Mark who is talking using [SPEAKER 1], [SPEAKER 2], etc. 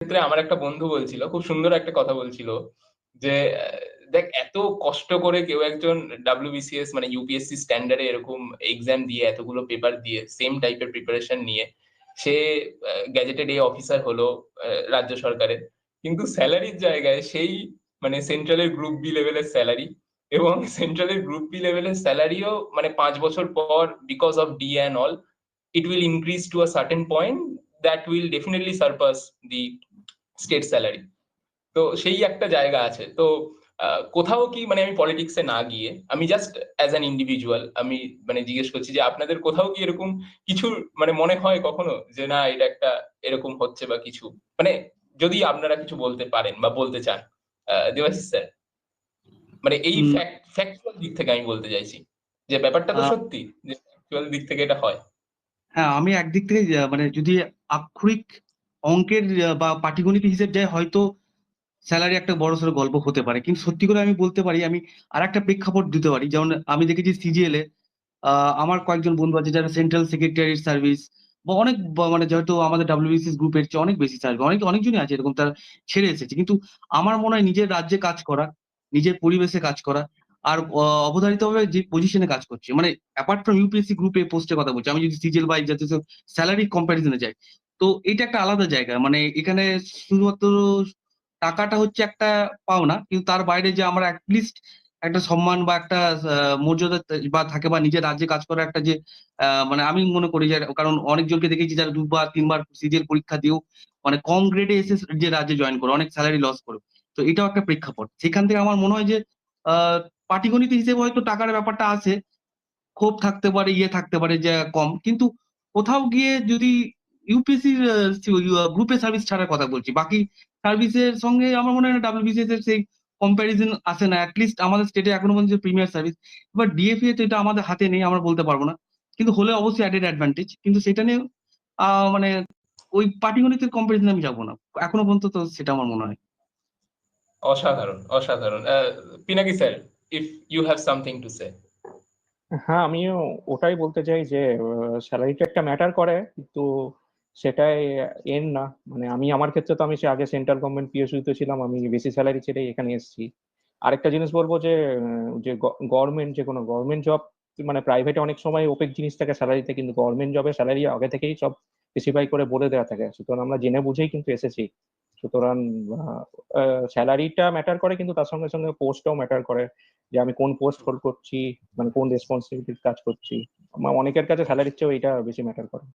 [SPEAKER 1] ক্ষেত্রে আমার একটা বন্ধু বলছিল, খুব সুন্দর একটা কথা বলছিল যে, দেখ এত কষ্ট করে কেউ একজন WBCS মানে ইউপিএসসি স্ট্যান্ডার্ডে এরকম এক্সাম দিয়ে এতগুলো পেপার দিয়ে সেম টাইপের প্রিপারেশন নিয়ে সে গ্যাজেটেড অফিসার হলো রাজ্য সরকারের, কিন্তু স্যালারির জায়গায় সেই মানে সেন্ট্রালের গ্রুপ বি লেভেলের স্যালারি, এবং সেন্ট্রালের গ্রুপ বি লেভেলের স্যালারিও মানে 5 বছর পর because of D and all it will increase to a certain point that will definitely surpass the state salary. তো সেই একটা জায়গা আছে। তো কোথাও কি মানে আমি পলিটিক্সে না গিয়ে আমি জাস্ট অ্যাজ অ্যান ইন্ডিভিজুয়াল আমি মানে জিজ্ঞেস করছি যে আপনাদের কোথাও কি এরকম কিছু মানে মনে হয় কখনো যে না এটা একটা এরকম হচ্ছে বা কিছু, মানে যদি আপনারা কিছু বলতে পারেন বা বলতে চান দেবাশিস স্যার, মানে এই
[SPEAKER 2] উম,
[SPEAKER 1] ফ্যাক্টুয়াল দিক থেকে আমি বলতে চাইছি যে ব্যাপারটা তো
[SPEAKER 2] আহ,
[SPEAKER 1] সত্যি যে ফ্যাক্টুয়াল দিক থেকে এটা হয়।
[SPEAKER 2] হ্যাঁ, আমি একদিক থেকে মানে যদি আক্ষরিক অঙ্কের বা পাটিগণিত হিসেব যায়, হয়তো স্যালারি একটা বড় সড়ো গল্প হতে পারে, কিন্তু সত্যি করে আমি বলতে পারি, আমি আর একটা প্রেক্ষাপট দিতে পারি। যেমন আমি দেখেছি সিজিএল এ আমার কয়েকজন বন্ধু আছে যারা সেন্ট্রাল সেক্রেটারি সার্ভিস বা অনেক মানে যেহেতু আমাদের ডাব্লিউবিসিএস গ্রুপের চেয়ে অনেক বেশি সার্ভিস, অনেকজনই আছে এরকম, তারা ছেড়ে এসেছে। কিন্তু আমার মনে হয় নিজের রাজ্যে কাজ করা, নিজের পরিবেশে কাজ করা, আর অবধারিতভাবে যে পজিশনে কাজ করছে, মানে অ্যাপার্ট ফ্রম ইউপিএসসি গ্রুপে পোস্টের কথা বলছি, আমি যদি সিজিএল বা জাতীয় স্যালারি কম্প্যারিজনে যাই, তো এটা একটা আলাদা জায়গা। মানে এখানে শুধুমাত্র টাকাটা হচ্ছে একটা পাওনা, কিন্তু তার বাইরে যে আমরা অ্যাটলিস্ট একটা সম্মান বা একটা মর্যাদা বা থাকে, বা নিজের রাজ্যে কাজ করার একটা যে মানে আমি মনে করি যে, কারণ অনেকজনকে দেখেছি যারা 2 বার 3 বার সিজিএল পরীক্ষা দিয়েও মানে কম গ্রেডে এসে যে রাজ্যে জয়েন করে, অনেক স্যালারি লস করে। তো এটাও একটা প্রেক্ষাপট। সেখান থেকে আমার মনে হয় যে পাটিগণিত হিসেবে হয়তো টাকার ব্যাপারটা আছে, ক্ষোভ থাকতে পারে, থাকতে পারে যে কম, কিন্তু কোথাও গিয়ে যদি ইউপিএসসি গ্রুপে সার্ভিস ছাড়ার কথা বলছি, বাকি সার্ভিসের সঙ্গে আমার মনে হয় না ডাব্লিউবিসিএস এর সেই কম্প্যারিজন আসে না, অ্যাটলিস্ট আমাদের স্টেটে এখনো পর্যন্ত প্রিমিয়ার সার্ভিস। এবার ডিএফএ তো এটা আমাদের হাতে নেই, আমরা বলতে পারবো না, কিন্তু হলে অবশ্যই অ্যাডেড অ্যাডভান্টেজ, কিন্তু সেটা নিয়ে মানে ওই পাটিগণিতের কম্পারিজনে আমি যাবো না এখনো পর্যন্ত, তো সেটা আমার মনে হয়।
[SPEAKER 1] অসাধারণ, অসাধারণ। Pinaki sir, if you have something to say.
[SPEAKER 3] হ্যাঁ, আমিও ওটাই বলতে চাই যে স্যালারিটা একটা ম্যাটার করে, কিন্তু সেটাই এন্ড না। মানে আমি আমার ক্ষেত্রে তো আমি সে আগে সেন্ট্রাল গভর্নমেন্ট পিএসইউতে ছিলাম, আমি বেশি স্যালারি ছেড়ে এখানে এসেছি। আরেকটা জিনিস বলবো যে যে গভর্নমেন্ট, যে কোনো গভর্নমেন্ট জব, মানে প্রাইভেটে অনেক সময় ওপেক জিনিস থাকে স্যালারিতে, কিন্তু গভর্নমেন্ট জবের স্যালারি আগে থেকেই সব স্পেসিফাই করে বলে দেওয়া থাকে, সুতরাং আমরা জেনে বুঝেই কিন্তু এসেছি। সুতরাং স্যালারিটা ম্যাটার করে, কিন্তু তার সঙ্গে সঙ্গে পোস্টটাও ম্যাটার করে, যে আমি কোন পোস্ট হোল্ড করছি, মানে কোন রেসপন্সিবিলিটির কাজ করছি। আমার অনেকের কাছে স্যালারির চেয়েও এটা বেশি ম্যাটার করে।